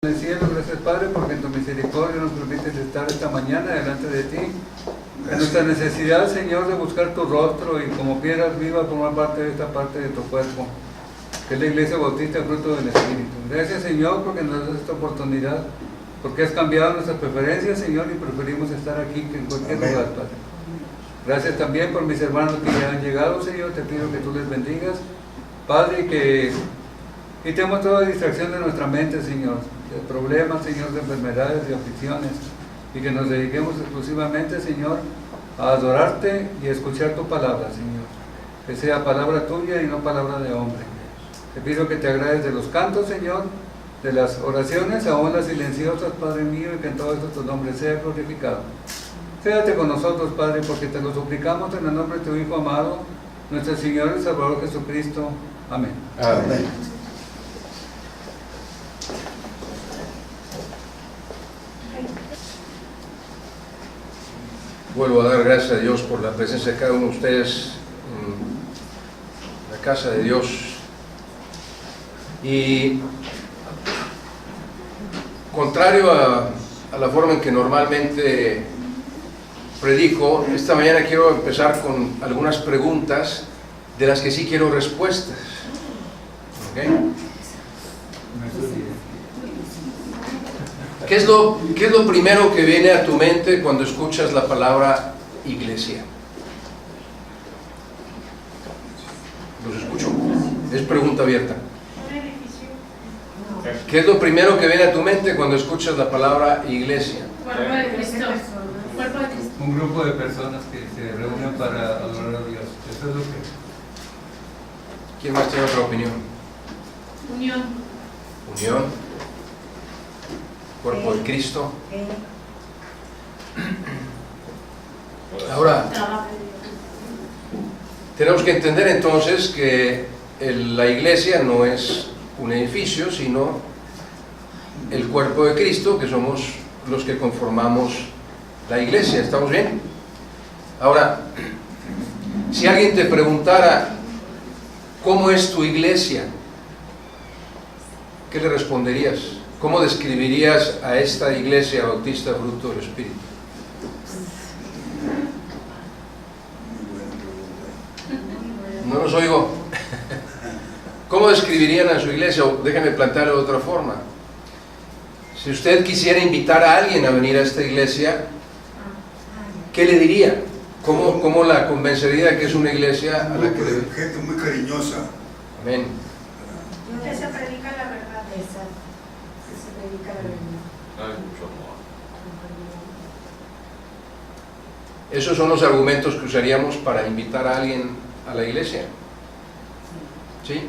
En el cielo, gracias Padre, porque en tu misericordia nos permites estar esta mañana delante de ti. En nuestra necesidad, Señor, de buscar tu rostro y como piedras vivas formar parte de esta parte de tu cuerpo, que es la Iglesia Bautista, fruto del Espíritu. Gracias, Señor, porque nos das esta oportunidad, porque has cambiado nuestras preferencias, Señor, y preferimos estar aquí que en cualquier lugar, Padre. Gracias también por mis hermanos que ya han llegado, Señor. Te pido que tú les bendigas, Padre, y que quitemos toda distracción de nuestra mente, Señor, de problemas, Señor, de enfermedades, de aflicciones, y que nos dediquemos exclusivamente, Señor, a adorarte y a escuchar tu palabra, Señor, que sea palabra tuya y no palabra de hombre. Te pido que te agrades de los cantos, Señor, de las oraciones, aún las silenciosas, Padre mío, y que en todo esto tu nombre sea glorificado. Quédate con nosotros, Padre, porque te lo suplicamos en el nombre de tu Hijo amado, nuestro Señor y Salvador Jesucristo. Amén. Amén. Vuelvo a dar gracias a Dios por la presencia de cada uno de ustedes en la casa de Dios. Y contrario a la forma en que normalmente predico, esta mañana quiero empezar con algunas preguntas de las que sí quiero respuestas. ¿Okay? ¿Qué es lo primero que viene a tu mente cuando escuchas la palabra iglesia? Los escucho. Es pregunta abierta. ¿Qué es lo primero que viene a tu mente cuando escuchas la palabra iglesia? Cuerpo de Cristo. Cuerpo de Cristo. Un grupo de personas que se reúnen para adorar a Dios. Eso es lo que... ¿Quién más tiene otra opinión? Unión. Unión. Cuerpo de Cristo. Ahora, tenemos que entender entonces que la iglesia no es un edificio, sino el cuerpo de Cristo, que somos los que conformamos la iglesia. ¿Estamos bien? Ahora, si alguien te preguntara ¿cómo es tu iglesia?, ¿qué le responderías? ¿Cómo describirías a esta iglesia bautista fruto del Espíritu? No los oigo. ¿Cómo describirían a su iglesia? O déjenme plantearlo de otra forma. Si usted quisiera invitar a alguien a venir a esta iglesia, ¿qué le diría? ¿Cómo la convencería de que es una iglesia a la que debe? Gente muy cariñosa. Amén. Que se predica la verdad. Que se predica la verdad. Hay mucho amor. Esos son los argumentos que usaríamos para invitar a alguien a la iglesia. ¿Sí?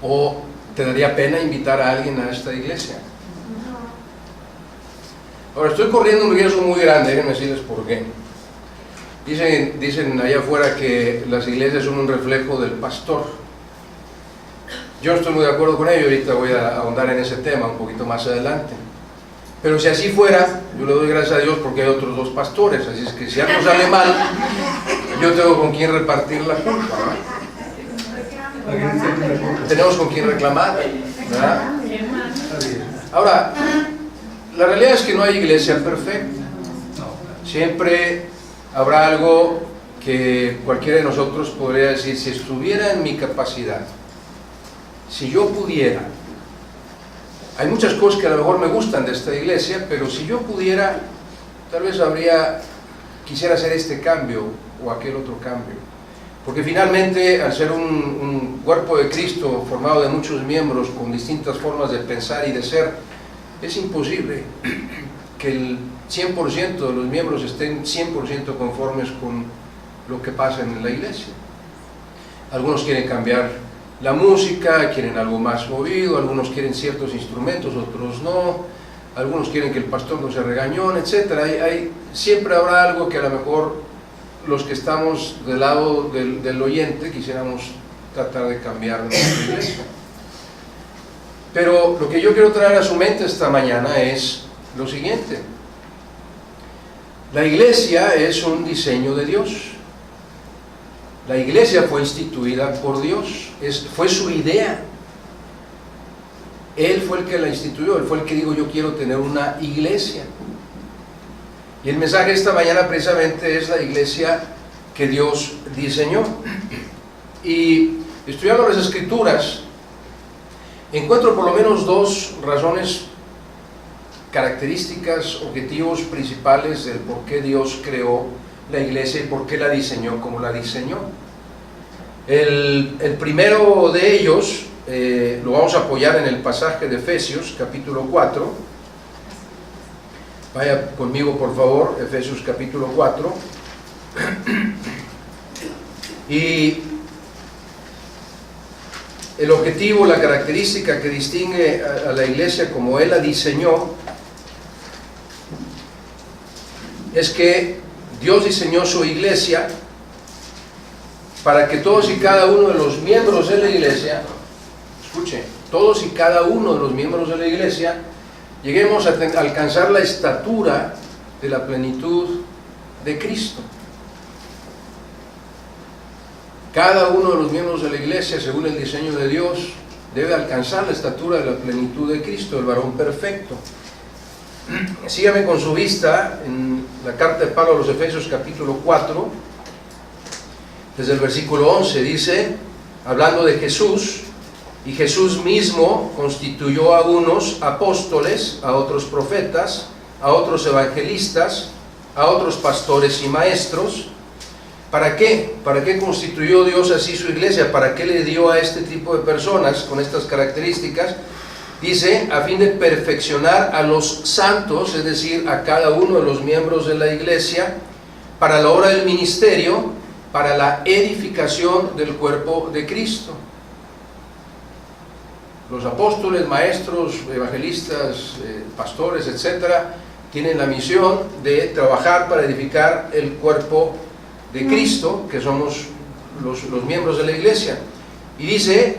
¿O te daría pena invitar a alguien a esta iglesia? Ahora, estoy corriendo un riesgo muy grande, déjenme decirles por qué. Dicen allá afuera que las iglesias son un reflejo del pastor. Yo no estoy muy de acuerdo con ello, ahorita voy a ahondar en ese tema un poquito más adelante. Pero si así fuera, yo le doy gracias a Dios porque hay otros dos pastores, así es que si algo sale mal, yo tengo con quién repartir la culpa, ¿no? Tenemos con quién reclamar, ¿verdad? Ahora, la realidad es que no hay iglesia perfecta. Siempre habrá algo que cualquiera de nosotros podría decir, si estuviera en mi capacidad, si yo pudiera, hay muchas cosas que a lo mejor me gustan de esta iglesia, pero si yo pudiera, tal vez quisiera hacer este cambio o aquel otro cambio. Porque finalmente, al ser un cuerpo de Cristo formado de muchos miembros con distintas formas de pensar y de ser, es imposible que el 100% de los miembros estén 100% conformes con lo que pasa en la iglesia. Algunos quieren cambiar la música, quieren algo más movido, algunos quieren ciertos instrumentos, otros no, algunos quieren que el pastor no se regañone, etc. Siempre habrá algo que a lo mejor los que estamos del lado del oyente quisiéramos tratar de cambiar en nuestra iglesia. Pero lo que yo quiero traer a su mente esta mañana es lo siguiente. La iglesia es un diseño de Dios. La iglesia fue instituida por Dios, fue su idea. Él fue el que la instituyó, Él fue el que dijo: yo quiero tener una iglesia. Y el mensaje esta mañana precisamente es la iglesia que Dios diseñó. Y estudiando las Escrituras, encuentro por lo menos dos razones, características, objetivos principales del por qué Dios creó la iglesia y por qué la diseñó como la diseñó. El primero de ellos lo vamos a apoyar en el pasaje de Efesios capítulo 4. Vaya conmigo por favor, Efesios capítulo 4. Y el objetivo, la característica que distingue a la iglesia como Él la diseñó, es que Dios diseñó su iglesia para que todos y cada uno de los miembros de la iglesia, escuchen, todos y cada uno de los miembros de la iglesia, lleguemos a alcanzar la estatura de la plenitud de Cristo. Cada uno de los miembros de la iglesia, según el diseño de Dios, debe alcanzar la estatura de la plenitud de Cristo, el varón perfecto. Sígame con su vista en la carta de Pablo a los Efesios capítulo 4, desde el versículo 11, dice, hablando de Jesús: y Jesús mismo constituyó a unos apóstoles, a otros profetas, a otros evangelistas, a otros pastores y maestros. ¿Para qué? ¿Para qué constituyó Dios así su iglesia? ¿Para qué le dio a este tipo de personas con estas características? Dice, a fin de perfeccionar a los santos, es decir, a cada uno de los miembros de la iglesia, para la obra del ministerio, para la edificación del cuerpo de Cristo. Los apóstoles, maestros, evangelistas, pastores, etcétera, tienen la misión de trabajar para edificar el cuerpo de Cristo, que somos los miembros de la iglesia. Y dice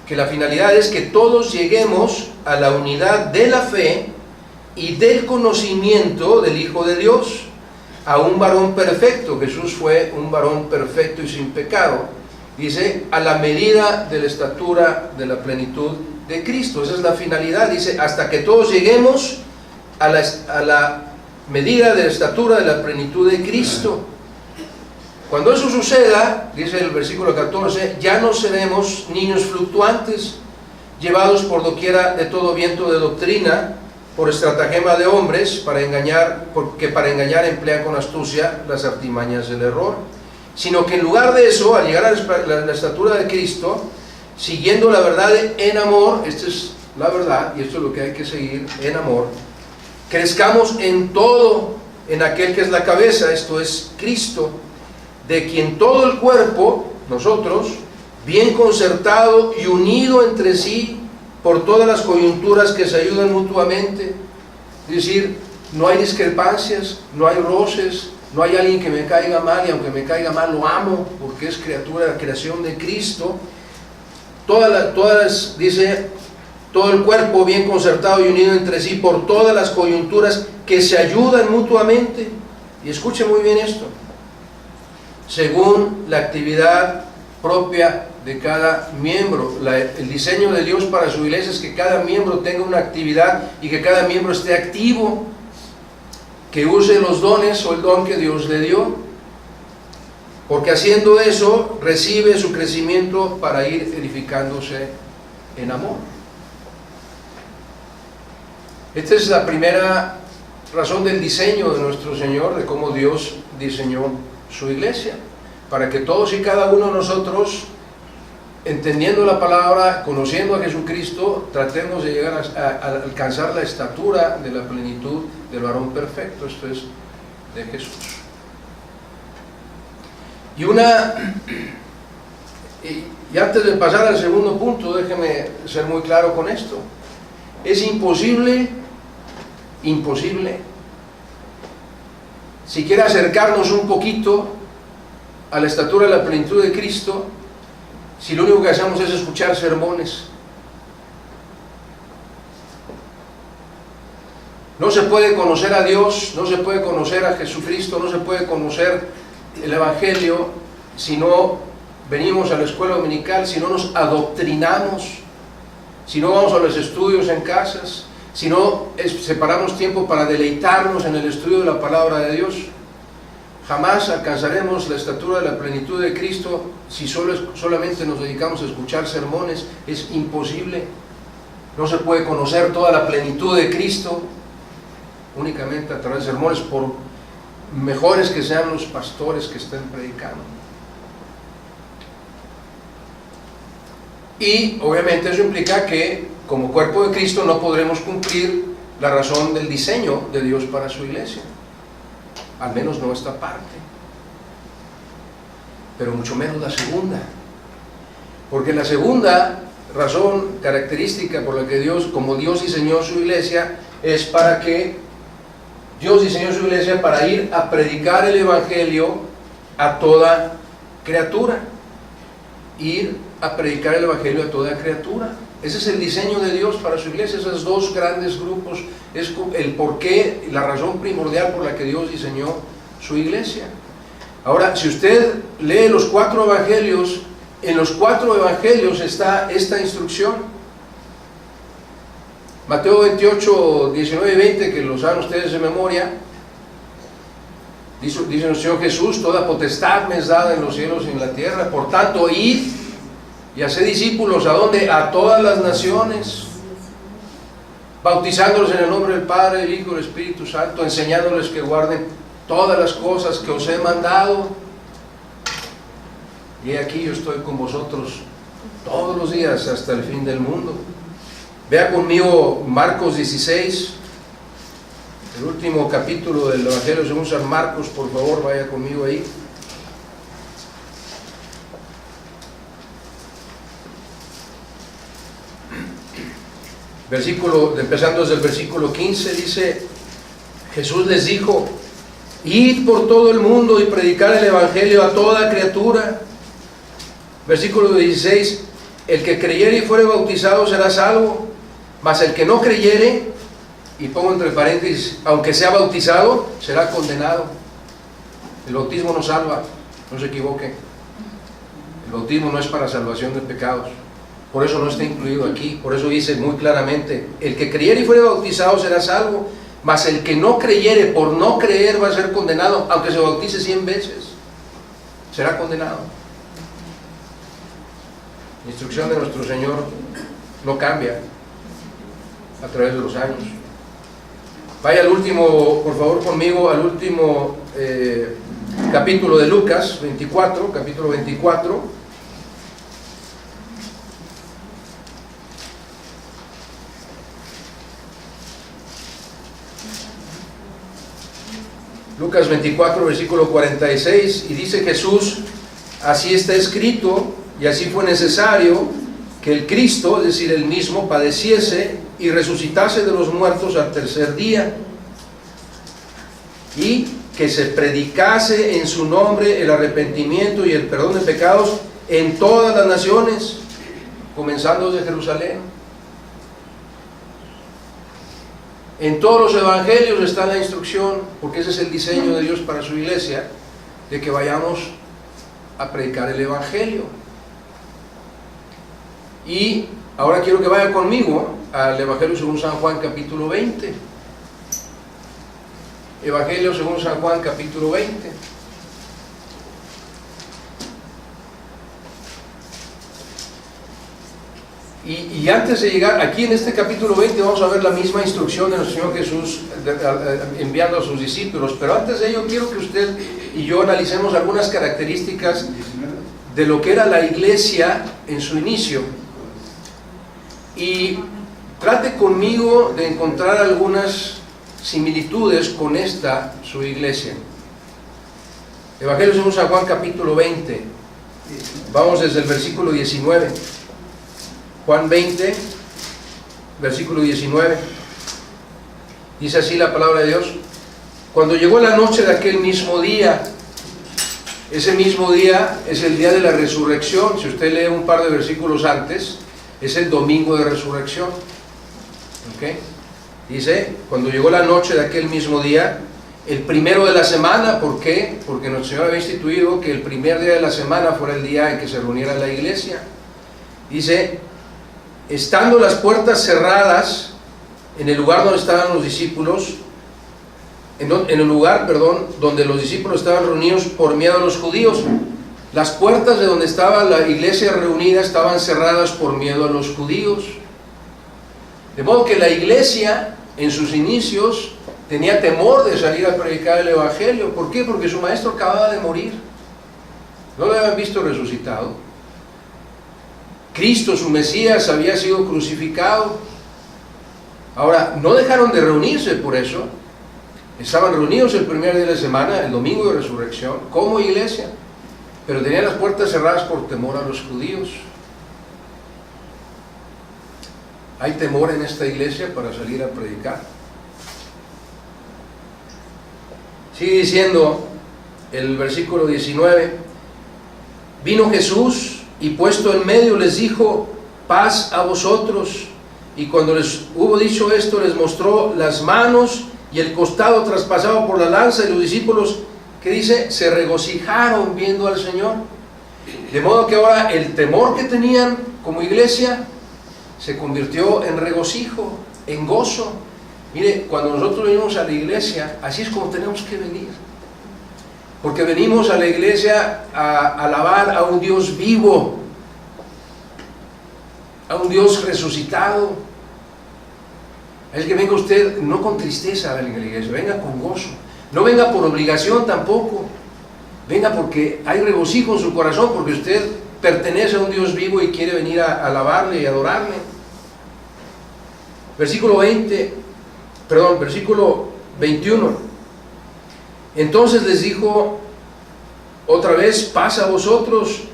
que la finalidad es que todos lleguemos a la unidad de la fe y del conocimiento del Hijo de Dios, a un varón perfecto. Jesús fue un varón perfecto y sin pecado. Dice, a la medida de la estatura de la plenitud de Cristo. Esa es la finalidad. Dice, hasta que todos lleguemos a la medida de la estatura de la plenitud de Cristo. Cuando eso suceda, dice el versículo 14, ya no seremos niños fluctuantes, llevados por doquiera de todo viento de doctrina, por estratagema de hombres, porque para engañar emplean con astucia las artimañas del error, sino que en lugar de eso, al llegar a la estatura de Cristo, siguiendo la verdad en amor, esta es la verdad, y esto es lo que hay que seguir, en amor, crezcamos en todo, en aquel que es la cabeza, esto es Cristo, de quien todo el cuerpo, nosotros, bien concertado y unido entre sí por todas las coyunturas que se ayudan mutuamente, es decir, no hay discrepancias, no hay roces, no hay alguien que me caiga mal y aunque me caiga mal lo amo porque es criatura, creación de Cristo. Dice, todo el cuerpo bien concertado y unido entre sí por todas las coyunturas que se ayudan mutuamente. Y escuche muy bien esto: según la actividad propia de cada miembro. El diseño de Dios para su iglesia es que cada miembro tenga una actividad y que cada miembro esté activo, que use los dones o el don que Dios le dio, porque haciendo eso recibe su crecimiento para ir edificándose en amor. Esta es la primera razón del diseño de nuestro Señor, de cómo Dios diseñó su iglesia, para que todos y cada uno de nosotros, entendiendo la palabra, conociendo a Jesucristo, tratemos de llegar a alcanzar la estatura de la plenitud del varón perfecto, esto es, de Jesús. Y antes de pasar al segundo punto, déjeme ser muy claro con esto. Es imposible, siquiera acercarnos un poquito a la estatura de la plenitud de Cristo, si lo único que hacemos es escuchar sermones. No se puede conocer a Dios, no se puede conocer a Jesucristo, no se puede conocer el Evangelio si no venimos a la escuela dominical, si no nos adoctrinamos si no vamos a los estudios en casas, si no separamos tiempo para deleitarnos en el estudio de la palabra de Dios, jamás alcanzaremos la estatura de la plenitud de Cristo si solamente nos dedicamos a escuchar sermones. Es imposible. No se puede conocer toda la plenitud de Cristo únicamente a través de sermones, por mejores que sean los pastores que estén predicando. Y obviamente eso implica que como cuerpo de Cristo no podremos cumplir la razón del diseño de Dios para su iglesia, al menos no esta parte, pero mucho menos la segunda, porque la segunda razón característica por la que Dios, como Dios diseñó su iglesia, es para que Dios diseñó su iglesia para ir a predicar el evangelio a toda criatura, ir a predicar el evangelio a toda criatura. Ese es el diseño de Dios para su iglesia. Esos dos grandes grupos es el porqué, la razón primordial por la que Dios diseñó su iglesia. Ahora, si usted lee los 4 evangelios, en los 4 evangelios está esta instrucción. Mateo 28, 19 y 20, que lo saben ustedes de memoria, dice el Señor Jesús: toda potestad me es dada en los cielos y en la tierra, por tanto, id y haced discípulos, ¿a dónde? A todas las naciones, bautizándolos en el nombre del Padre, del Hijo y del Espíritu Santo, enseñándoles que guarden todas las cosas que os he mandado. Y aquí yo estoy con vosotros todos los días hasta el fin del mundo. Vea conmigo Marcos 16, el último capítulo del Evangelio según San Marcos, por favor, vaya conmigo ahí. Empezando desde el versículo 15, dice: Jesús les dijo: id por todo el mundo y predicar el evangelio a toda criatura. Versículo 16: el que creyere y fuere bautizado será salvo, mas el que no creyere, y pongo entre paréntesis, aunque sea bautizado, será condenado. El bautismo no salva, no se equivoque. El bautismo no es para salvación de pecados. Por eso no está incluido aquí. Por eso dice muy claramente: el que creyere y fuere bautizado será salvo, mas el que no creyere, por no creer, va a ser condenado. Aunque se bautice 100 veces, será condenado. La instrucción de nuestro Señor no cambia a través de los años. Vaya al último, por favor, conmigo, al último capítulo de Lucas 24, capítulo 24. Lucas 24, versículo 46, y dice Jesús: así está escrito, y así fue necesario que el Cristo, es decir, el mismo, padeciese y resucitase de los muertos al tercer día, y que se predicase en su nombre el arrepentimiento y el perdón de pecados en todas las naciones, comenzando desde Jerusalén. En todos los evangelios está la instrucción, porque ese es el diseño de Dios para su iglesia, de que vayamos a predicar el evangelio. Y ahora quiero que vaya conmigo al Evangelio según San Juan, capítulo 20. Evangelio según San Juan, capítulo 20. Y antes de llegar, aquí en este capítulo 20 vamos a ver la misma instrucción de nuestro Señor Jesús enviando a sus discípulos, pero antes de ello quiero que usted y yo analicemos algunas características de lo que era la iglesia en su inicio, y trate conmigo de encontrar algunas similitudes con esta, su iglesia. Evangelio según San Juan, capítulo 20, vamos desde el versículo 19. Juan 20, versículo 19, dice así la palabra de Dios: cuando llegó la noche de aquel mismo día, ese mismo día es el día de la resurrección. Si usted lee un par de versículos antes, es el domingo de resurrección. ¿Okay? Dice, cuando llegó la noche de aquel mismo día, el primero de la semana. ¿Por qué? Porque nuestro Señor había instituido que el primer día de la semana fuera el día en que se reuniera la iglesia. Dice, estando las puertas cerradas en el lugar donde estaban los discípulos, en el lugar, donde los discípulos estaban reunidos por miedo a los judíos. Las puertas de donde estaba la iglesia reunida estaban cerradas por miedo a los judíos. De modo que la iglesia, en sus inicios, tenía temor de salir a predicar el evangelio. ¿Por qué? Porque su maestro acababa de morir. No lo habían visto resucitado. Cristo, su Mesías, había sido crucificado. Ahora, no dejaron de reunirse por eso. Estaban reunidos el primer día de la semana, el domingo de resurrección, como iglesia, pero tenían las puertas cerradas por temor a los judíos. ¿Hay temor en esta iglesia para salir a predicar? Sigue diciendo el versículo 19: vino Jesús y puesto en medio les dijo: paz a vosotros. Y cuando les hubo dicho esto, les mostró las manos y el costado traspasado por la lanza, y los discípulos, ¿qué dice? Se regocijaron viendo al Señor. De modo que ahora el temor que tenían como iglesia se convirtió en regocijo, en gozo. Mire, cuando nosotros venimos a la iglesia, así es como tenemos que venir. Porque venimos a la iglesia a alabar a un Dios vivo, a un Dios resucitado. Es que venga usted no con tristeza a la iglesia, venga con gozo. No venga por obligación tampoco. Venga porque hay regocijo en su corazón, porque usted pertenece a un Dios vivo y quiere venir a alabarle y adorarle. Versículo 21. Entonces les dijo otra vez: paz a vosotros,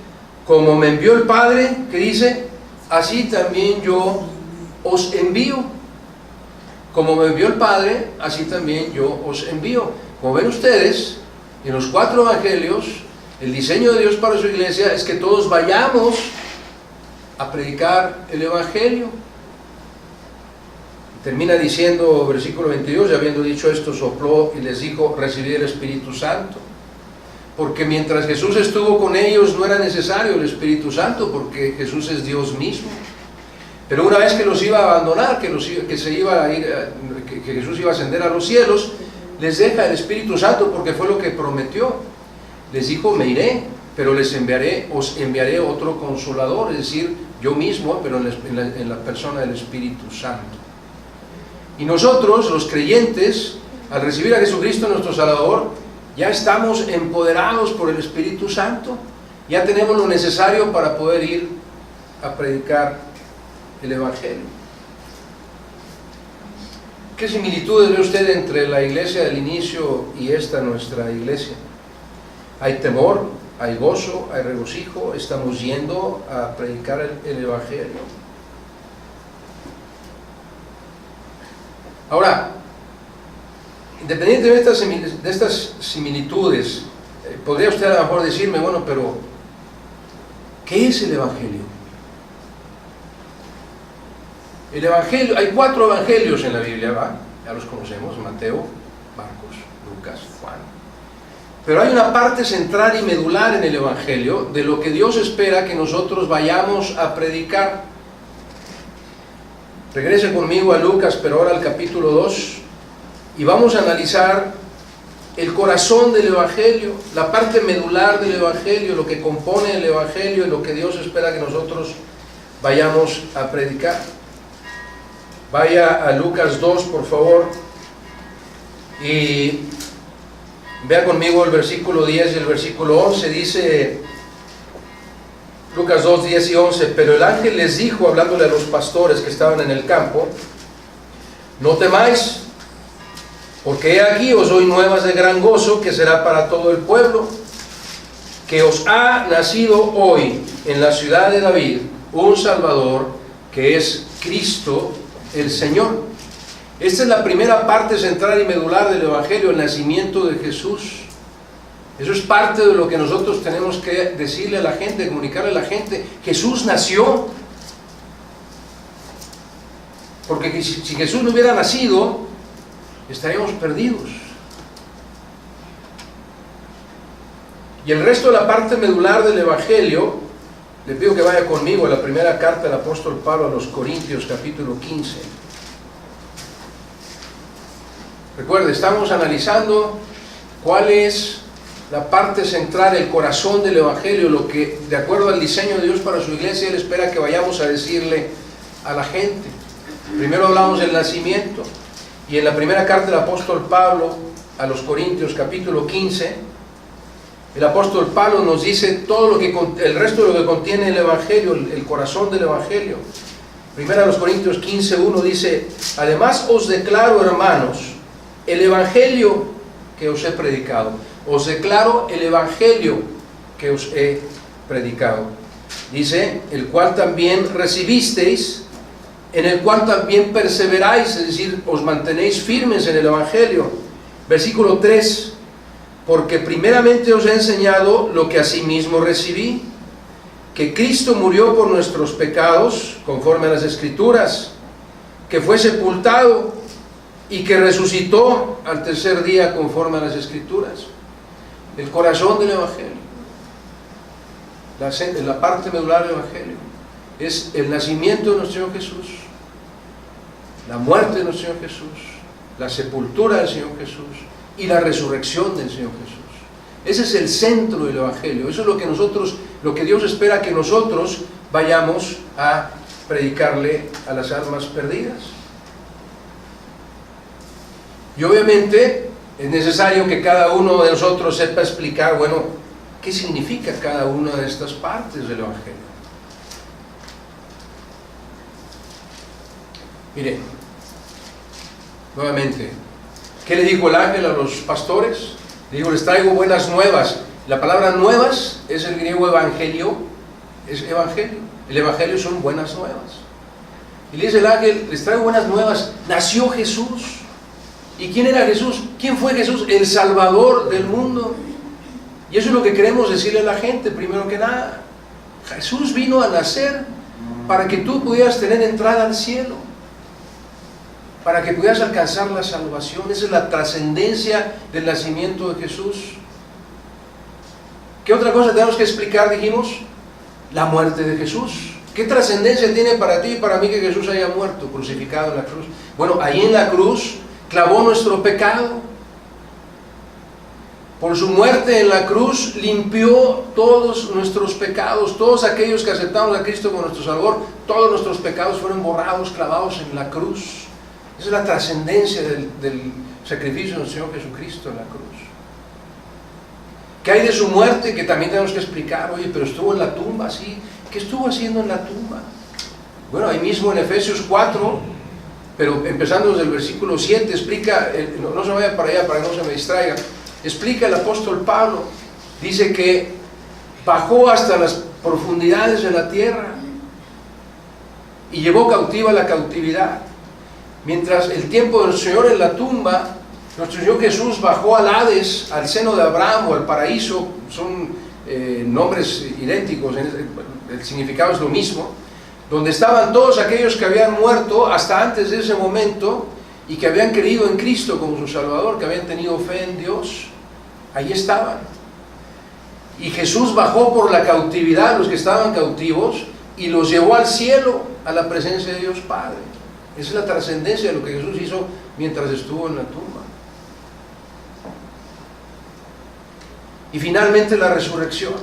como me envió el Padre, que dice, así también yo os envío. Como me envió el Padre, así también yo os envío. Como ven ustedes, en los 4 evangelios, el diseño de Dios para su iglesia es que todos vayamos a predicar el evangelio. Termina diciendo, versículo 22, y habiendo dicho esto, sopló y les dijo: recibid el Espíritu Santo. Porque mientras Jesús estuvo con ellos no era necesario el Espíritu Santo, porque Jesús es Dios mismo. Pero una vez que los iba a abandonar, que Jesús iba a ascender a los cielos, les deja el Espíritu Santo, porque fue lo que prometió. Les dijo: me iré, pero os enviaré otro Consolador, es decir, yo mismo, pero en la persona del Espíritu Santo. Y nosotros, los creyentes, al recibir a Jesucristo nuestro Salvador, ya estamos empoderados por el Espíritu Santo. Ya tenemos lo necesario para poder ir a predicar el evangelio. ¿Qué similitudes ve usted entre la iglesia del inicio y esta nuestra iglesia? Hay temor, hay gozo, hay regocijo. Estamos yendo a predicar el evangelio. Ahora, independientemente de estas similitudes, podría usted a lo mejor decirme: bueno, pero ¿qué es el evangelio? El evangelio, hay 4 evangelios en la Biblia, ¿va? Ya los conocemos: Mateo, Marcos, Lucas, Juan. Pero hay una parte central y medular en el evangelio de lo que Dios espera que nosotros vayamos a predicar. Regrese conmigo a Lucas, pero ahora al capítulo 2, y vamos a analizar el corazón del evangelio, la parte medular del evangelio, lo que compone el evangelio y lo que Dios espera que nosotros vayamos a predicar. Vaya a Lucas 2, por favor, y vea conmigo el versículo 10 y el versículo 11. Dice Lucas 2, 10 y 11: pero el ángel les dijo, hablándole a los pastores que estaban en el campo: no temáis, porque he aquí os doy nuevas de gran gozo, que será para todo el pueblo, que os ha nacido hoy en la ciudad de David un Salvador, que es Cristo el Señor. Esta es la primera parte central y medular del evangelio, el nacimiento de Jesús. Eso es parte de lo que nosotros tenemos que decirle a la gente, comunicarle a la gente: Jesús nació. Porque si Jesús no hubiera nacido, estaríamos perdidos. Y el resto de la parte medular del evangelio le pido que vaya conmigo a la primera carta del apóstol Pablo a los Corintios, capítulo 15. Recuerde, estamos analizando cuál es la parte central, el corazón del Evangelio, lo que, de acuerdo al diseño de Dios para su iglesia, Él espera que vayamos a decirle a la gente. Primero hablamos del nacimiento, y en la primera carta del apóstol Pablo a los Corintios, capítulo 15, el apóstol Pablo nos dice todo lo que, el resto de lo que contiene el Evangelio, el corazón del Evangelio. Primero a los Corintios 15:1 dice: además os declaro, hermanos, el Evangelio que os he predicado. Os declaro el Evangelio que os he predicado. Dice, el cual también recibisteis, en el cual también perseveráis, es decir, os mantenéis firmes en el Evangelio. Versículo 3, porque primeramente os he enseñado lo que asimismo recibí, que Cristo murió por nuestros pecados, conforme a las Escrituras, que fue sepultado y que resucitó al tercer día, conforme a las Escrituras. El corazón del Evangelio, la parte medular del Evangelio, es el nacimiento de nuestro Señor Jesús, la muerte de nuestro Señor Jesús, la sepultura del Señor Jesús y la resurrección del Señor Jesús. Ese es el centro del Evangelio. Eso es lo que Dios espera que nosotros vayamos a predicarle a las almas perdidas. Y obviamente es necesario que cada uno de nosotros sepa explicar, bueno, qué significa cada una de estas partes del Evangelio. Miren, nuevamente, ¿qué le dijo el ángel a los pastores? Le dijo, les traigo buenas nuevas. La palabra nuevas es el griego evangelio, es evangelio. El evangelio son buenas nuevas. Y le dice el ángel, les traigo buenas nuevas. Nació Jesús. ¿Y quién era Jesús? ¿Quién fue Jesús? El Salvador del mundo. Y eso es lo que queremos decirle a la gente, primero que nada. Jesús vino a nacer para que tú pudieras tener entrada al cielo, para que pudieras alcanzar la salvación. Esa es la trascendencia del nacimiento de Jesús. ¿Qué otra cosa tenemos que explicar? Dijimos, la muerte de Jesús. ¿Qué trascendencia tiene para ti y para mí que Jesús haya muerto, crucificado en la cruz? Bueno, ahí en la cruz clavó nuestro pecado. Por su muerte en la cruz limpió todos nuestros pecados. Todos aquellos que aceptamos a Cristo como nuestro Salvador, todos nuestros pecados fueron borrados, clavados en la cruz. Esa es la trascendencia del sacrificio del Señor Jesucristo en la cruz. ¿Qué hay de su muerte? Que también tenemos que explicar. Oye, pero estuvo en la tumba, sí. ¿Qué estuvo haciendo en la tumba? Bueno, ahí mismo en Efesios 4, pero empezando desde el versículo 7, explica, no se vaya para allá para que no se me distraiga, explica el apóstol Pablo, dice que bajó hasta las profundidades de la tierra y llevó cautiva la cautividad. Mientras el tiempo del Señor en la tumba, nuestro Señor Jesús bajó al Hades, al seno de Abraham o al paraíso, son nombres idénticos, el significado es lo mismo, donde estaban todos aquellos que habían muerto hasta antes de ese momento y que habían creído en Cristo como su Salvador, que habían tenido fe en Dios. Ahí estaban. Y Jesús bajó por la cautividad, los que estaban cautivos, y los llevó al cielo, a la presencia de Dios Padre. Esa es la trascendencia de lo que Jesús hizo mientras estuvo en la tumba. Y finalmente la resurrección.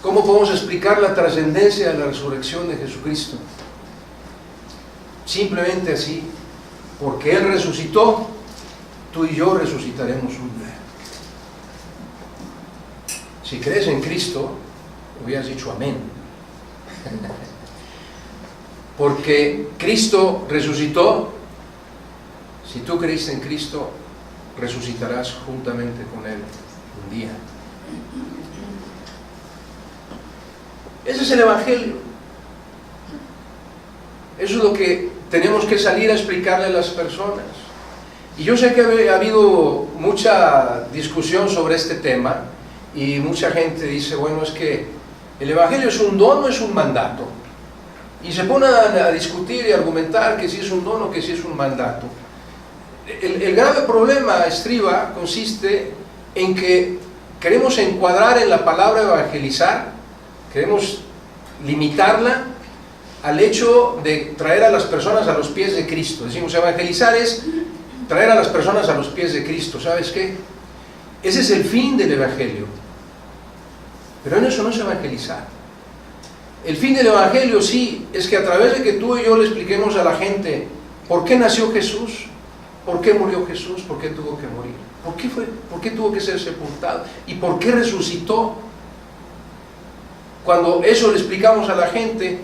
¿Cómo podemos explicar la trascendencia de la resurrección de Jesucristo? Simplemente así, porque Él resucitó, tú y yo resucitaremos un día. Si crees en Cristo, hubieras dicho amén. Porque Cristo resucitó. Si tú creíste en Cristo, resucitarás juntamente con Él un día. Ese es el Evangelio. Eso es lo que tenemos que salir a explicarle a las personas. Y yo sé que ha habido mucha discusión sobre este tema y mucha gente dice, bueno, es que el Evangelio es un don o es un mandato. Y se pone a discutir y argumentar que si es un don o que si es un mandato. El grave problema consiste en que queremos encuadrar en la palabra evangelizar, queremos limitarla al hecho de traer a las personas a los pies de Cristo. Decimos, evangelizar es traer a las personas a los pies de Cristo. ¿Sabes qué? Ese es el fin del evangelio. Pero en eso no es evangelizar. El fin del evangelio sí es que a través de que tú y yo le expliquemos a la gente por qué nació Jesús, por qué murió Jesús, por qué tuvo que morir, por qué tuvo que ser sepultado y por qué resucitó. Cuando eso le explicamos a la gente,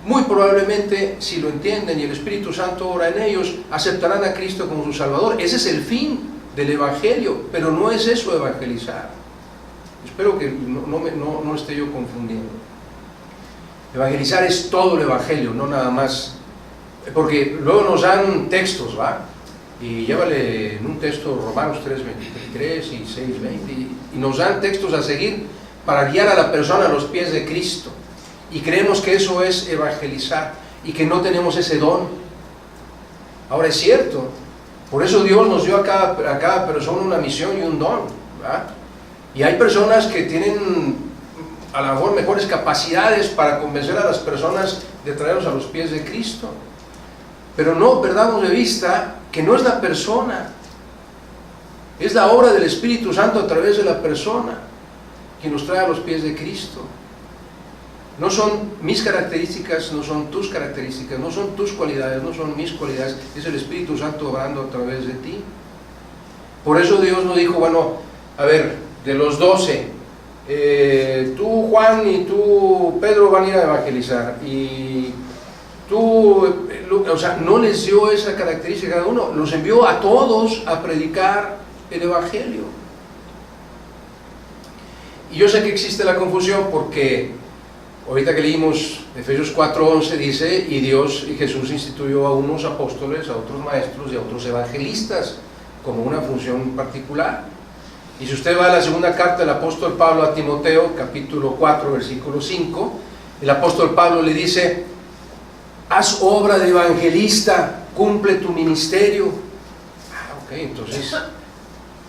muy probablemente, si lo entienden y el Espíritu Santo obra en ellos, aceptarán a Cristo como su Salvador. Ese es el fin del evangelio, pero no es eso evangelizar. Espero que no esté yo confundiendo. Evangelizar es todo el evangelio, no nada más, porque luego nos dan textos, ¿va? Y llévale en un texto Romanos 3:23 y 6:20 y nos dan textos a seguir para guiar a la persona a los pies de Cristo, y creemos que eso es evangelizar y que no tenemos ese don. Ahora es cierto, por eso Dios nos dio a cada persona una misión y un don, ¿va? Y hay personas que tienen a lo mejor mejores capacidades para convencer a las personas de traerlos a los pies de Cristo, pero no perdamos de vista que no es la persona, es la obra del Espíritu Santo a través de la persona quien nos trae a los pies de Cristo. No son mis características, no son tus características, no son tus cualidades, no son mis cualidades, es el Espíritu Santo obrando a través de ti. Por eso Dios nos dijo, bueno, a ver, de los 12, tú Juan y tú Pedro van a ir a evangelizar, y tú, o sea, no les dio esa característica a cada uno, los envió a todos a predicar el evangelio. Y yo sé que existe la confusión porque ahorita que leímos Efesios 4:11 dice, y Dios y Jesús instituyó a unos apóstoles, a otros maestros y a otros evangelistas como una función particular. Y si usted va a la segunda carta del apóstol Pablo a Timoteo, capítulo 4, versículo 5, el apóstol Pablo le dice, haz obra de evangelista, cumple tu ministerio. Ok, entonces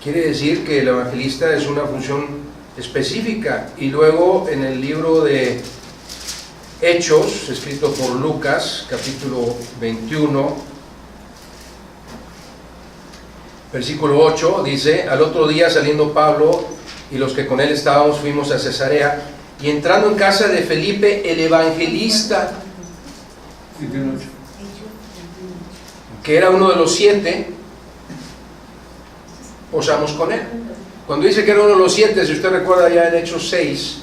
quiere decir que el evangelista es una función específica. Y luego en el libro de Hechos, escrito por Lucas, capítulo 21, versículo 8, dice, al otro día saliendo Pablo y los que con él estábamos fuimos a Cesarea, y entrando en casa de Felipe el evangelista, que era uno de los 7, posamos con él. Cuando dice que era uno de los 7, si usted recuerda ya en Hechos 6,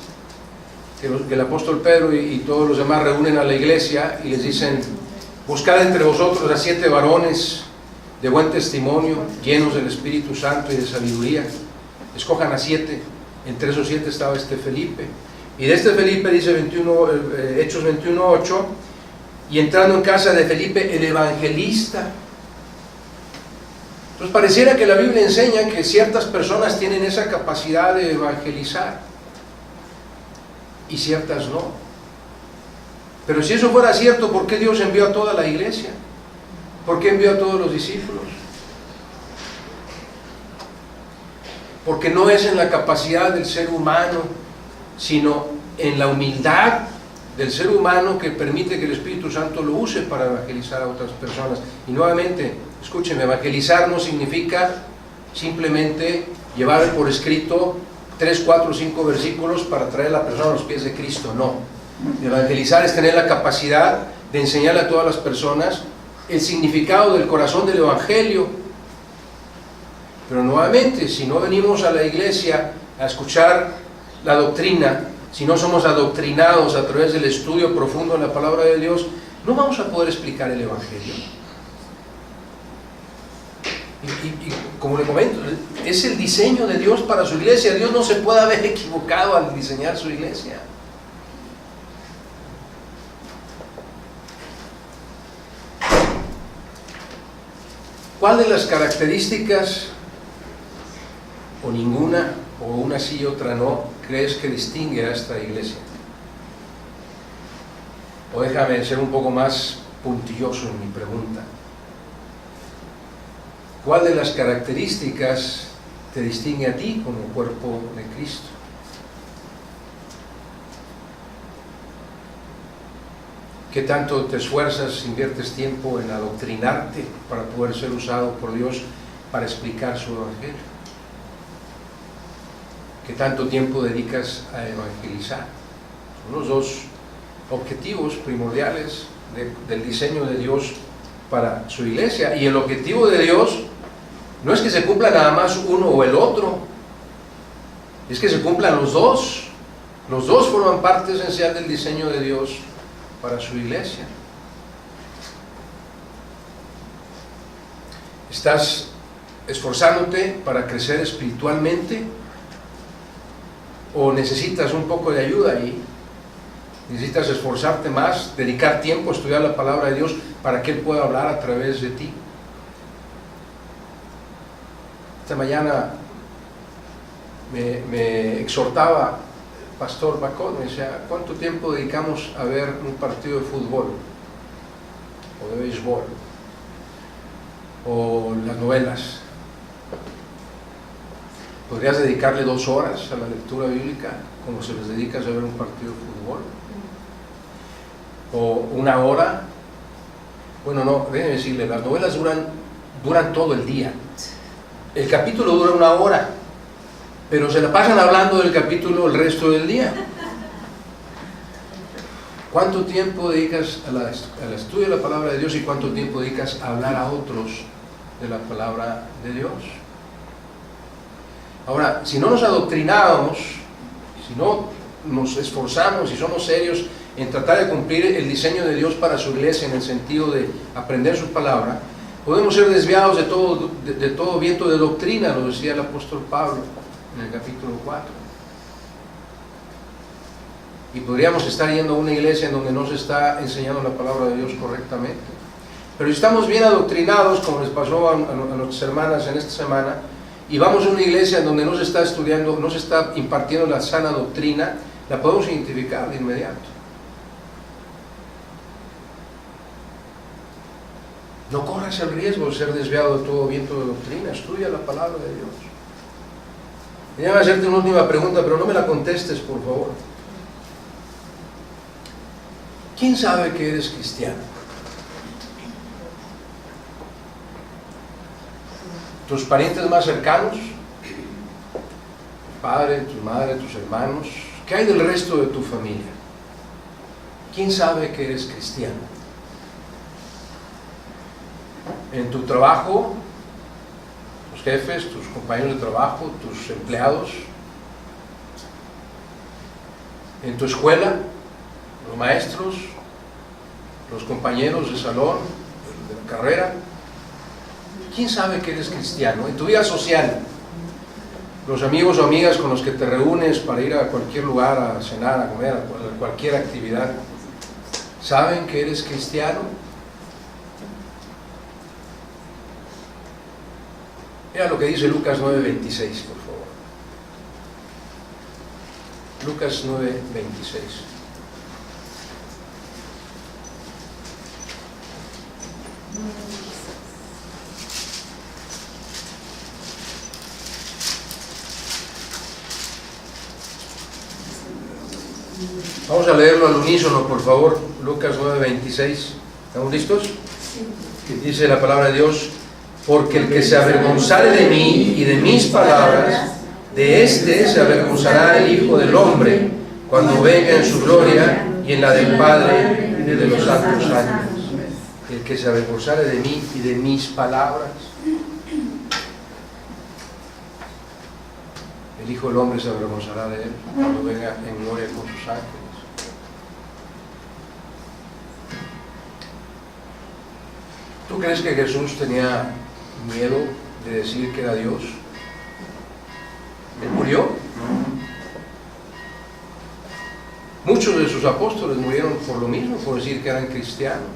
que el apóstol Pedro y todos los demás reúnen a la iglesia y les dicen, buscad entre vosotros a 7 varones de buen testimonio, llenos del Espíritu Santo y de sabiduría. Escojan a 7, entre esos 7 estaba este Felipe. Y de este Felipe dice Hechos 21:8, y entrando en casa de Felipe el evangelista. Entonces pareciera que la Biblia enseña que ciertas personas tienen esa capacidad de evangelizar y ciertas no. Pero si eso fuera cierto, ¿por qué Dios envió a toda la iglesia? ¿Por qué envió a todos los discípulos? Porque no es en la capacidad del ser humano, sino en la humildad del ser humano que permite que el Espíritu Santo lo use para evangelizar a otras personas. Y nuevamente, escúchenme, evangelizar no significa simplemente llevar por escrito 3, 4, 5 versículos para traer a la persona a los pies de Cristo, no. Evangelizar es tener la capacidad de enseñarle a todas las personas el significado del corazón del Evangelio. Pero nuevamente, si no venimos a la iglesia a escuchar la doctrina, si no somos adoctrinados a través del estudio profundo de la palabra de Dios, no vamos a poder explicar el Evangelio. Y como le comento, es el diseño de Dios para su iglesia. Dios no se puede haber equivocado al diseñar su iglesia. ¿Cuál de las características, o ninguna, o una sí y otra no, crees que distingue a esta iglesia? O déjame ser un poco más puntilloso en mi pregunta. ¿Cuál de las características te distingue a ti como cuerpo de Cristo. ¿Qué tanto te esfuerzas, inviertes tiempo en adoctrinarte para poder ser usado por Dios para explicar su evangelio? ¿Qué tanto tiempo dedicas a evangelizar? Son los dos objetivos primordiales del diseño de Dios para su iglesia. Y el objetivo de Dios no es que se cumpla nada más uno o el otro, es que se cumplan los dos. Los dos forman parte esencial del diseño de Dios para su iglesia. ¿Estás esforzándote para crecer espiritualmente? ¿O necesitas un poco de ayuda ahí? ¿Necesitas esforzarte más, dedicar tiempo a estudiar la palabra de Dios para que Él pueda hablar a través de ti? Esta mañana me exhortaba Pastor Bacot, me decía, ¿cuánto tiempo dedicamos a ver un partido de fútbol o de béisbol o las novelas? ¿Podrías dedicarle 2 horas a la lectura bíblica como se les dedica a ver un partido de fútbol? ¿O 1 hora? Bueno, no, déjenme decirle, las novelas duran todo el día. El capítulo dura 1 hora, pero se la pasan hablando del capítulo el resto del día. ¿Cuánto tiempo dedicas al estudio de la palabra de Dios y cuánto tiempo dedicas a hablar a otros de la palabra de Dios? Ahora, si no nos adoctrinamos, si no nos esforzamos y somos serios en tratar de cumplir el diseño de Dios para su iglesia en el sentido de aprender su palabra, podemos ser desviados de todo viento de doctrina, lo decía el apóstol Pablo en el capítulo 4. Y podríamos estar yendo a una iglesia en donde no se está enseñando la palabra de Dios correctamente. Pero si estamos bien adoctrinados, como les pasó a nuestras hermanas en esta semana, y vamos a una iglesia en donde no se está estudiando, no se está impartiendo la sana doctrina, la podemos identificar de inmediato. No corras el riesgo de ser desviado de todo viento de doctrina, estudia la palabra de Dios. Déjame hacerte una última pregunta, pero no me la contestes, por favor. ¿Quién sabe que eres cristiano? ¿Tus parientes más cercanos? ¿Tu padre, tu madre, tus hermanos? ¿Qué hay del resto de tu familia? ¿Quién sabe que eres cristiano? En tu trabajo, tus jefes, tus compañeros de trabajo, tus empleados, en tu escuela, los maestros, los compañeros de salón, de la carrera. ¿Quién sabe que eres cristiano? En tu vida social, los amigos o amigas con los que te reúnes para ir a cualquier lugar, a cenar, a comer, a cualquier actividad, ¿saben que eres cristiano? Mira lo que dice Lucas 9:26, por favor. Lucas 9:26. Vamos a leerlo al unísono, por favor. Lucas 9:26. ¿Estamos listos? Sí. Dice la palabra de Dios: porque el que se avergonzare de mí y de mis palabras, de éste se avergonzará el Hijo del Hombre, cuando venga en su gloria y en la del Padre y de los santos ángeles. El que se avergonzare de mí y de mis palabras. El Hijo del Hombre se avergonzará de él cuando venga en gloria con sus ángeles. ¿Tú crees que Jesús tenía miedo de decir que era Dios? ¿Él murió? Muchos de sus apóstoles murieron por lo mismo, por decir que eran cristianos.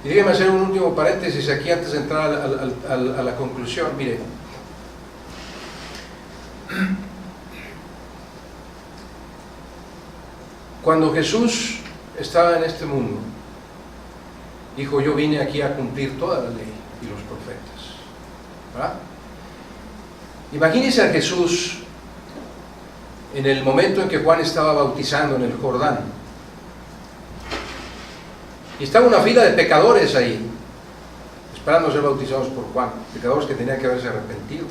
Y déjeme hacer un último paréntesis aquí antes de entrar a la conclusión. Mire, cuando Jesús estaba en este mundo, dijo: yo vine aquí a cumplir toda la ley y los profetas. ¿verdad? Imagínense a Jesús en el momento en que Juan estaba bautizando en el Jordán. Y estaba una fila de pecadores ahí, esperando ser bautizados por Juan, pecadores que tenían que haberse arrepentido.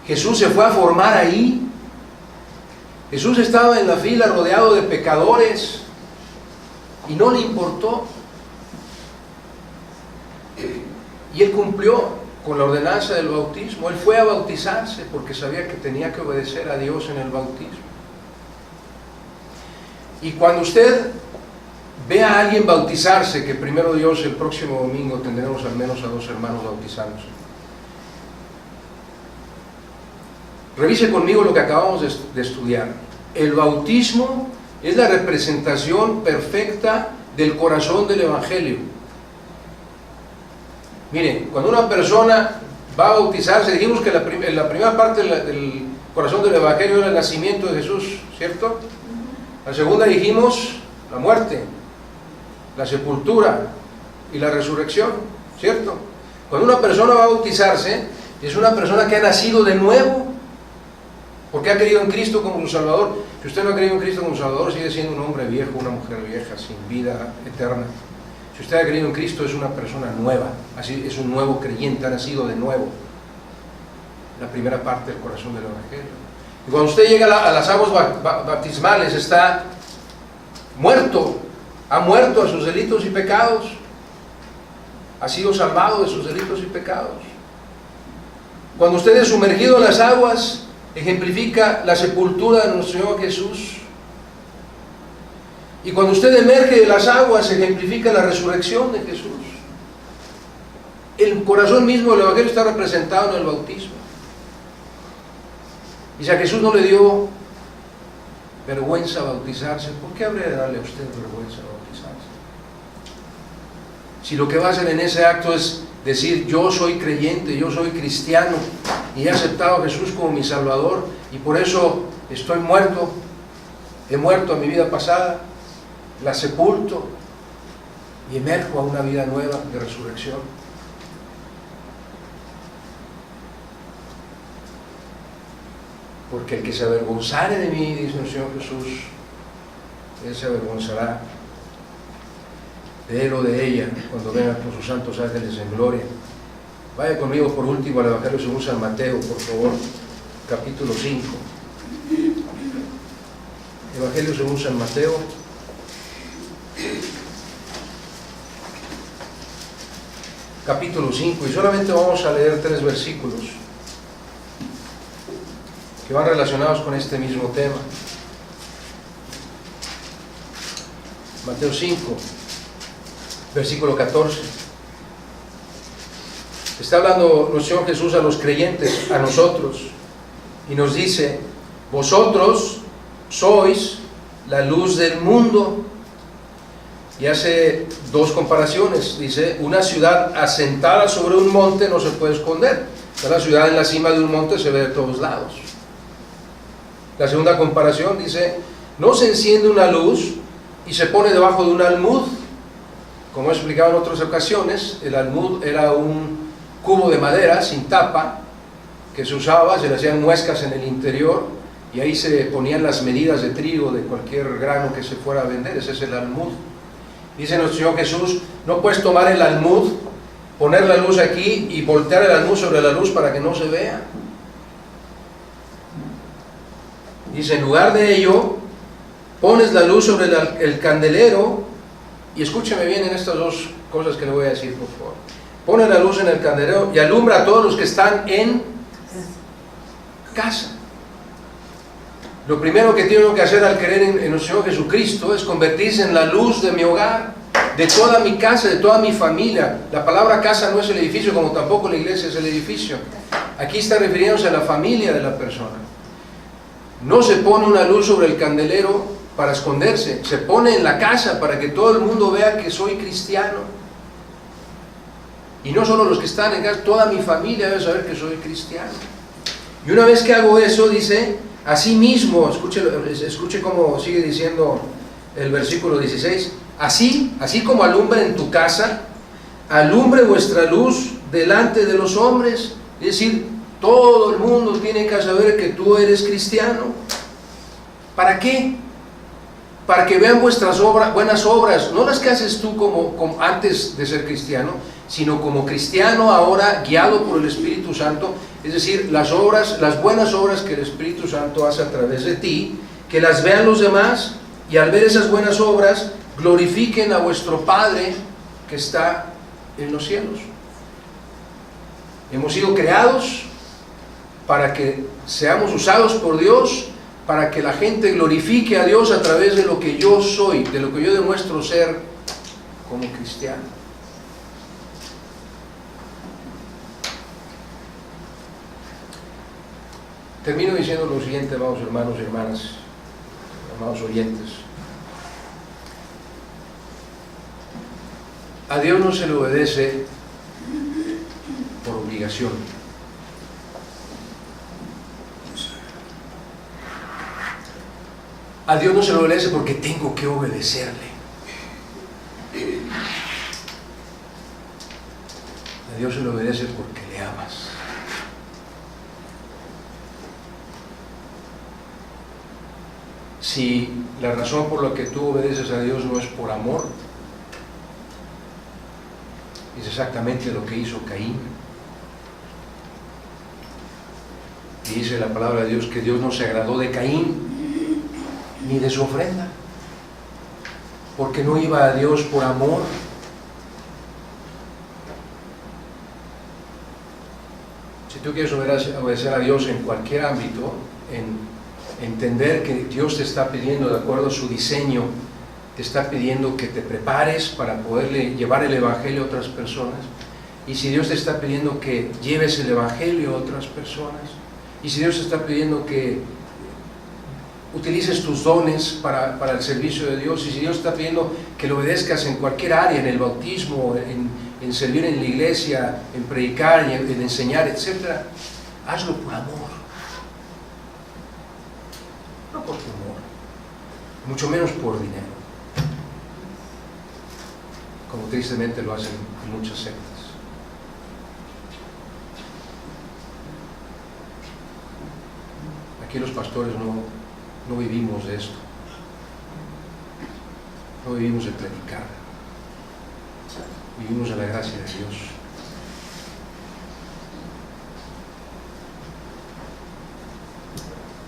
Jesús se fue a formar ahí. Jesús estaba en la fila rodeado de pecadores y no le importó. Y él cumplió con la ordenanza del bautismo. Él fue a bautizarse porque sabía que tenía que obedecer a Dios en el bautismo. Y cuando usted ve a alguien bautizarse, que primero Dios el próximo domingo tendremos al menos a 2 hermanos bautizándose, revise conmigo lo que acabamos de estudiar. El bautismo es la representación perfecta del corazón del Evangelio. Miren, cuando una persona va a bautizarse, dijimos que la primera parte del corazón del Evangelio era el nacimiento de Jesús, ¿cierto? La segunda dijimos la muerte, la sepultura y la resurrección, ¿cierto? Cuando una persona va a bautizarse, es una persona que ha nacido de nuevo, porque ha creído en Cristo como su Salvador. Si usted no ha creído en Cristo como Salvador, sigue siendo un hombre viejo, una mujer vieja, sin vida eterna. Si usted ha creído en Cristo, es una persona nueva, así es un nuevo creyente, ha nacido de nuevo. La primera parte del corazón del Evangelio. Y cuando usted llega a las aguas bautismales, está muerto, ha muerto a sus delitos y pecados, ha sido salvado de sus delitos y pecados. Cuando usted es sumergido en las aguas, ejemplifica la sepultura de nuestro Señor Jesús. Y cuando usted emerge de las aguas, ejemplifica la resurrección de Jesús. El corazón mismo del Evangelio está representado en el bautismo. Y si a Jesús no le dio vergüenza bautizarse, ¿por qué habría de darle a usted vergüenza bautizarse? Si lo que va a hacer en ese acto es decir, yo soy creyente, yo soy cristiano, y he aceptado a Jesús como mi Salvador, y por eso estoy muerto, he muerto a mi vida pasada, la sepulto y emerjo a una vida nueva de resurrección. Porque el que se avergonzare de mí, dice el Señor Jesús, él se avergonzará de él o de ella cuando venga con sus santos ángeles en gloria. Vaya conmigo por último al Evangelio según San Mateo, por favor, capítulo 5. Evangelio según San Mateo, capítulo 5, y solamente vamos a leer 3 versículos que van relacionados con este mismo tema. Mateo 5, versículo 14. Está hablando nuestro Señor Jesús a los creyentes, a nosotros, y nos dice, vosotros sois la luz del mundo. Y hace 2 comparaciones. Dice, una ciudad asentada sobre un monte no se puede esconder. La ciudad en la cima de un monte se ve de todos lados. La segunda comparación dice, no se enciende una luz y se pone debajo de un almud. Como he explicado en otras ocasiones, el almud era un cubo de madera sin tapa que se usaba, se le hacían muescas en el interior y ahí se ponían las medidas de trigo de cualquier grano que se fuera a vender. Ese es el almud. Dice nuestro Señor Jesús, no puedes tomar el almud, poner la luz aquí y voltear el almud sobre la luz para que no se vea. Dice, en lugar de ello, pones la luz sobre el candelero, y escúcheme bien en estas 2 cosas que le voy a decir, por favor. Pone la luz en el candelero y alumbra a todos los que están en casa. Lo primero que tengo que hacer al creer en nuestro Señor Jesucristo es convertirse en la luz de mi hogar, de toda mi casa, de toda mi familia. La palabra casa no es el edificio, como tampoco la iglesia es el edificio. Aquí está refiriéndose a la familia de la persona. No se pone una luz sobre el candelero para esconderse, se pone en la casa para que todo el mundo vea que soy cristiano. Y no solo los que están en casa, toda mi familia debe saber que soy cristiano. Y una vez que hago eso, dice, así mismo, escuche cómo sigue diciendo el versículo 16, así como alumbre en tu casa, alumbre vuestra luz delante de los hombres, Es decir, todo el mundo tiene que saber que tú eres cristiano. ¿Para qué? Para que vean vuestras buenas obras, no las que haces tú como antes de ser cristiano, sino como cristiano ahora guiado por el Espíritu Santo, es decir, las buenas obras que el Espíritu Santo hace a través de ti, que las vean los demás, y al ver esas buenas obras, glorifiquen a vuestro Padre que está en los cielos. Hemos sido creados para que seamos usados por Dios, para que la gente glorifique a Dios a través de lo que yo soy, de lo que yo demuestro ser como cristiano. Termino diciendo lo siguiente, amados hermanos y hermanas, amados oyentes. A Dios no se le obedece por obligación. A Dios no se le obedece porque tengo que obedecerle. A Dios se le obedece porque le amas. Si la razón por la que tú obedeces a Dios no es por amor, es exactamente lo que hizo Caín. Y dice la palabra de Dios que Dios no se agradó de Caín ni de su ofrenda, porque no iba a Dios por amor. Si tú quieres obedecer a Dios en cualquier ámbito, en entender que Dios te está pidiendo, de acuerdo a su diseño, te está pidiendo que te prepares para poderle llevar el Evangelio a otras personas, y si Dios te está pidiendo que lleves el Evangelio a otras personas, y si Dios te está pidiendo que utilices tus dones para el servicio de Dios, y si Dios está pidiendo que lo obedezcas en cualquier área, en el bautismo, en servir en la iglesia, en predicar, en enseñar, etc., hazlo por amor, no por temor, mucho menos por dinero, como tristemente lo hacen en muchas sectas. Aquí los pastores no vivimos de esto, no vivimos de predicar, vivimos de la gracia de Dios.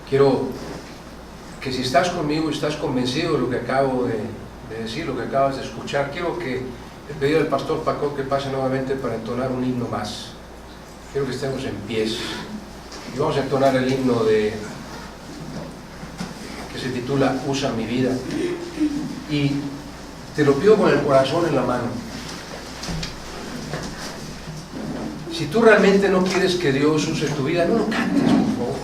Quiero que si estás conmigo y estás convencido de lo que acabo de decir, lo que acabas de escuchar, quiero que le pedí al pastor Paco que pase nuevamente para entonar un himno más. Quiero que estemos en pies y vamos a entonar el himno que se titula Usa mi vida, y te lo pido con el corazón en la mano. Si tú realmente no quieres que Dios use tu vida, no lo cantes, por favor,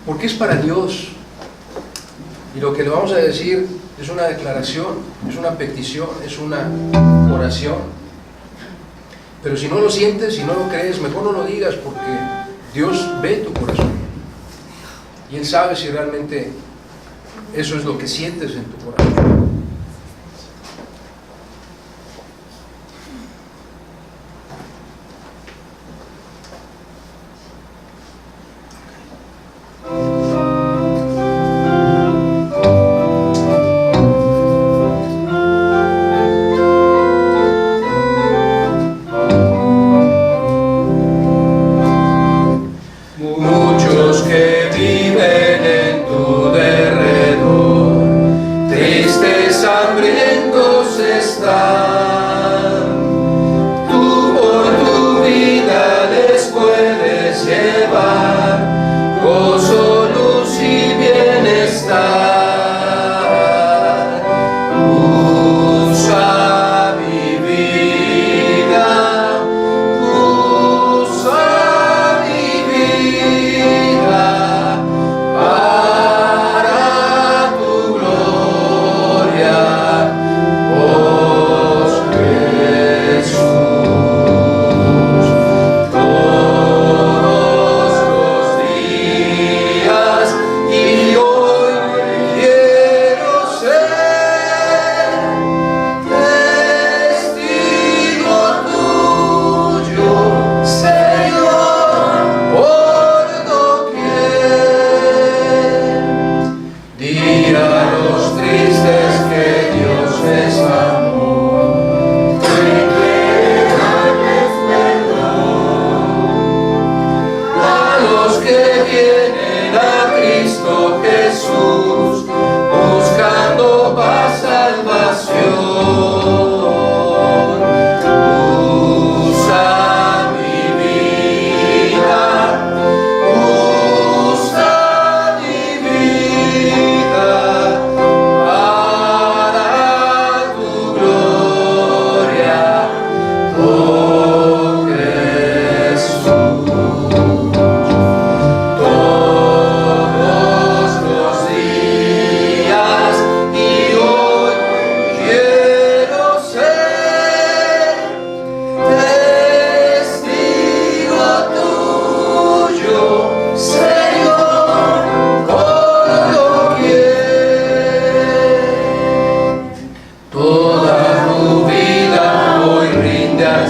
porque es para Dios, y lo que le vamos a decir es una declaración, es una petición, es una oración. Pero si no lo sientes, si no lo crees, mejor no lo digas, porque Dios ve tu corazón y Él sabe si realmente eso es lo que sientes en tu corazón. Muchos que viven en tu derredor, triste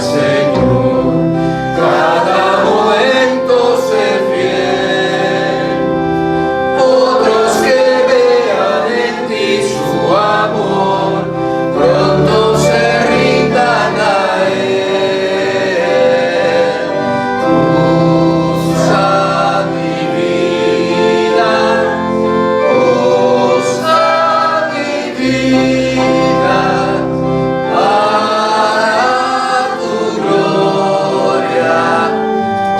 Señor, cada momento ser fiel. Otros que vean en ti su amor, pronto se rindan a Él. Usa mi vida, usa mi vida para tu gloria,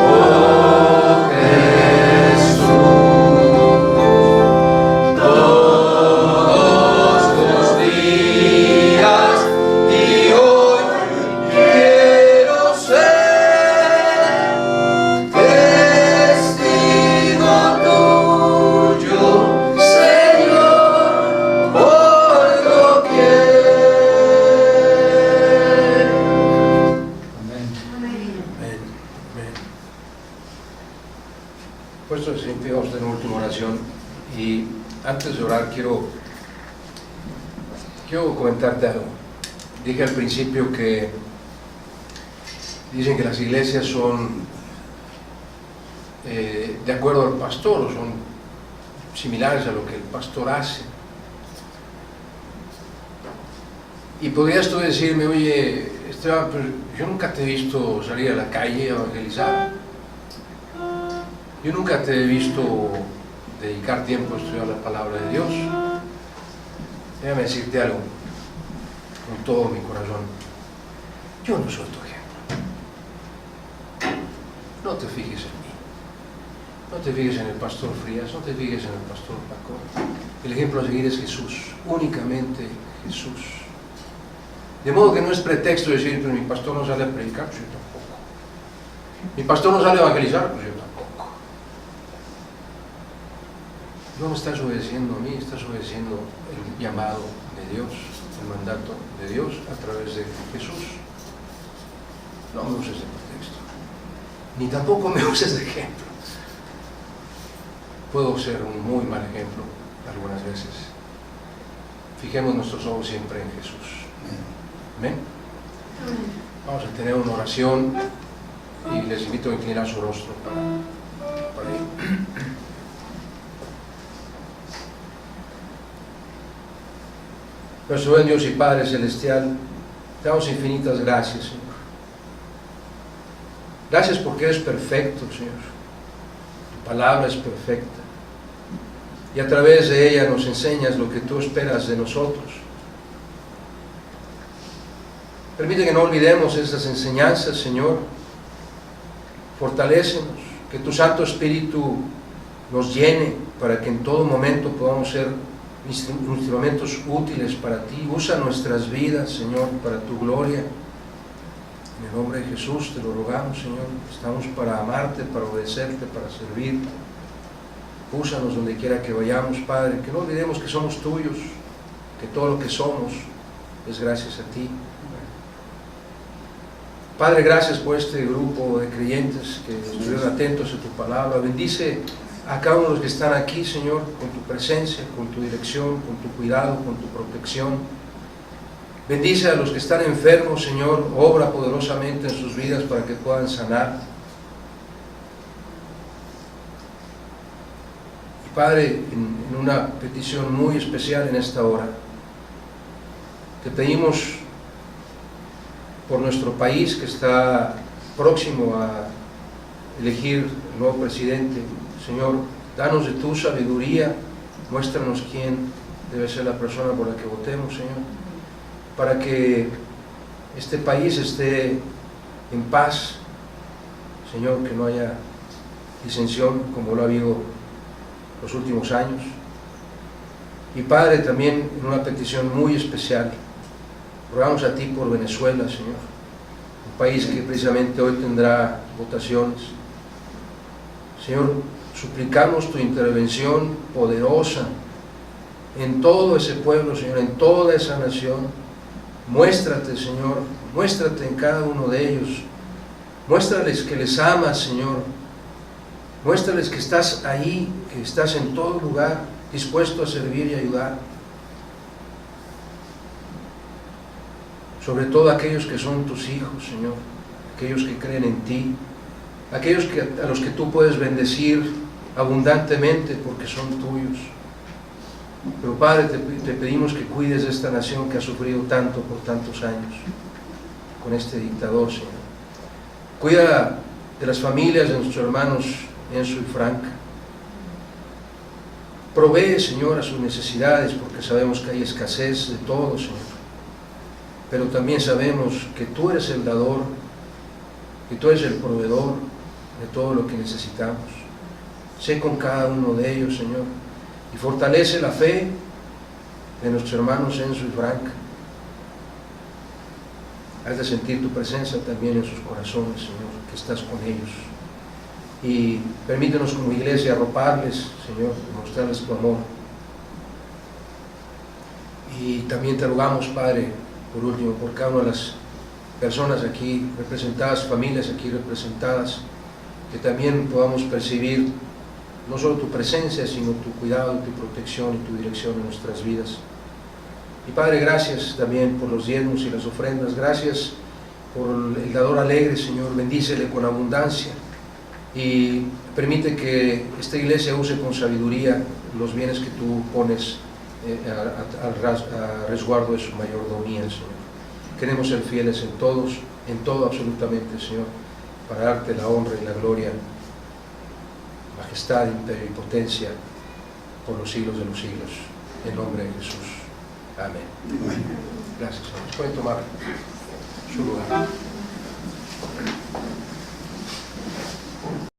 oh Jesús. Todos los días y hoy quiero ser testigo tuyo, Señor, por doquier. Amén. Amén. Amén. Puesto de pie, vamos a tener una última oración. Y antes de orar, quiero comentarte algo. Dije al principio que dicen que las iglesias son de acuerdo al pastor, o son similares a lo que el pastor hace. Y podrías tú decirme, oye, Esteban, pero yo nunca te he visto salir a la calle a evangelizar. Yo nunca te he visto dedicar tiempo a estudiar la palabra de Dios. Déjame decirte algo, con todo mi corazón. Yo no soy tu ejemplo. No te fijes en mí. No te fijes en el pastor Frías, no te fijes en el pastor Paco. El ejemplo a seguir es Jesús, únicamente Jesús. De modo que no es pretexto decir, pero mi pastor no sale a predicar, pues yo tampoco. Mi pastor no sale a evangelizar, pues yo tampoco. No me estás obedeciendo a mí, estás obedeciendo el llamado de Dios, el mandato de Dios a través de Jesús. No me uses de pretexto, ni tampoco me uses de ejemplo. Puedo ser un muy mal ejemplo algunas veces. Fijemos nuestros ojos siempre en Jesús. Amén. Vamos a tener una oración y les invito a inclinar su rostro para ir. Nuestro buen Dios y Padre Celestial, te damos infinitas gracias, Señor. Gracias porque eres perfecto, Señor. Tu palabra es perfecta. Y a través de ella nos enseñas lo que tú esperas de nosotros. Permite que no olvidemos esas enseñanzas, Señor. Fortalécenos, que tu Santo Espíritu nos llene para que en todo momento podamos ser instrumentos útiles para ti. Usa nuestras vidas, Señor, para tu gloria. En el nombre de Jesús te lo rogamos, Señor. Estamos para amarte, para obedecerte, para servirte. Úsanos donde quiera que vayamos, Padre. Que no olvidemos que somos tuyos, que todo lo que somos es gracias a ti. Padre, gracias por este grupo de creyentes que estuvieron atentos a tu palabra. Bendice a cada uno de los que están aquí, Señor, con tu presencia, con tu dirección, con tu cuidado, con tu protección. Bendice a los que están enfermos, Señor, obra poderosamente en sus vidas para que puedan sanar. Y Padre, en una petición muy especial en esta hora, te pedimos por nuestro país que está próximo a elegir el nuevo presidente. Señor, danos de tu sabiduría, muéstranos quién debe ser la persona por la que votemos, Señor, para que este país esté en paz, Señor, que no haya disensión como lo ha habido los últimos años. Y Padre, también en una petición muy especial, rogamos a ti por Venezuela, Señor, un país que precisamente hoy tendrá votaciones. Señor, suplicamos tu intervención poderosa en todo ese pueblo, Señor, en toda esa nación. Muéstrate, Señor, muéstrate en cada uno de ellos. Muéstrales que les amas, Señor. Muéstrales que estás ahí, que estás en todo lugar, dispuesto a servir y ayudar. sobre todo aquellos que son tus hijos, Señor, aquellos que creen en ti, aquellos a los que tú puedes bendecir abundantemente porque son tuyos. Pero Padre, te pedimos que cuides de esta nación que ha sufrido tanto por tantos años con este dictador, Señor. Cuida de las familias de nuestros hermanos Enzo y Frank. Provee, Señor, a sus necesidades, porque sabemos que hay escasez de todo, Señor. Pero también sabemos que tú eres el dador, que tú eres el proveedor de todo lo que necesitamos. Sé con cada uno de ellos, Señor, y fortalece la fe de nuestros hermanos Enzo y Frank. Haz de sentir tu presencia también en sus corazones, Señor, que estás con ellos. Y permítenos como iglesia arroparles, Señor, mostrarles tu amor. Y también te rogamos, Padre, por último, por cada una de las personas aquí representadas, familias aquí representadas, que también podamos percibir no solo tu presencia, sino tu cuidado, tu protección y tu dirección en nuestras vidas. Y Padre, gracias también por los diezmos y las ofrendas, gracias por el dador alegre, Señor, bendícele con abundancia y permite que esta iglesia use con sabiduría los bienes que tú pones a resguardo de su mayordomía, Señor. Queremos ser fieles en todo absolutamente, Señor, para darte la honra y la gloria, majestad, imperio y potencia por los siglos de los siglos, en nombre de Jesús. Amén. Gracias, Señor. Pueden tomar su lugar.